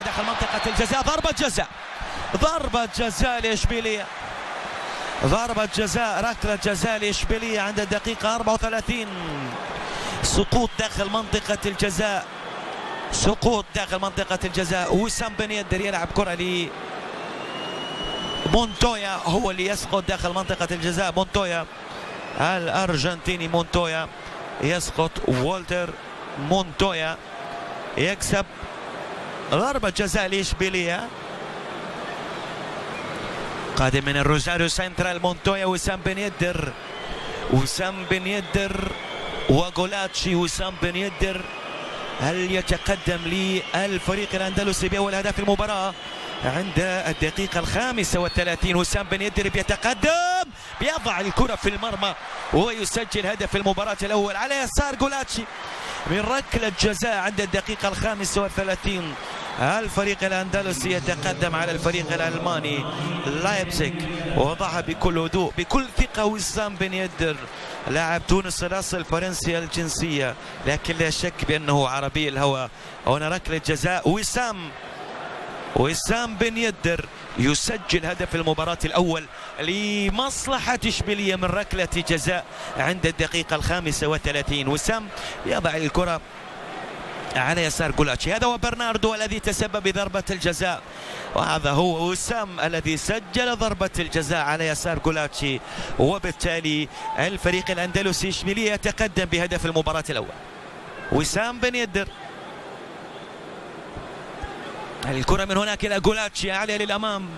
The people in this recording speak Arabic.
داخل منطقة الجزاء. ضربة جزاء لإشبيلية، ضربة جزاء، ركلة جزاء لإشبيلية عند الدقيقة 34. سقوط داخل منطقة الجزاء، سقوط داخل منطقة الجزاء. وسام بن يدر يلعب كرة مونتويا، هو اللي يسقط داخل منطقة الجزاء. مونتويا الأرجنتيني، مونتويا يسقط. والتر مونتويا يكسب. ضربة جزاء لإشبيلية قادم من الروزاريو سنترال. مونتويا، وسام بن يدر وغولاتشي. وسام بن يدر هل يتقدم للفريق الأندلسي بأول هدف المباراة عند الدقيقة 35؟ وسام بن يدر بيتقدم، بيضع الكرة في المرمى ويسجل هدف المباراة الأول على يسار غولاتشي من ركلة جزاء عند الدقيقة 35. الفريق الأندلسي يتقدم على الفريق الألماني لايبزيغ، وضعها بكل هدوء بكل ثقة. وسام بن يدر لاعب تونس الأصل، فرنسي الجنسية، لكن لا شك بأنه عربي الهوى. هنا ركلة جزاء. وسام بن يدر يسجل هدف المباراة الأول لمصلحة إشبيلية من ركلة جزاء عند الدقيقة 35. وسام يضع الكرة على يسار غولاتشي. هذا هو برناردو الذي تسبب بضربة الجزاء، وهذا هو وسام الذي سجل ضربة الجزاء على يسار غولاتشي، وبالتالي الفريق الأندلسي إشبيلية يتقدم بهدف المباراة الأول. وسام بن يدر، الكرة من هناك إلى غولاتشي، عالية للأمام.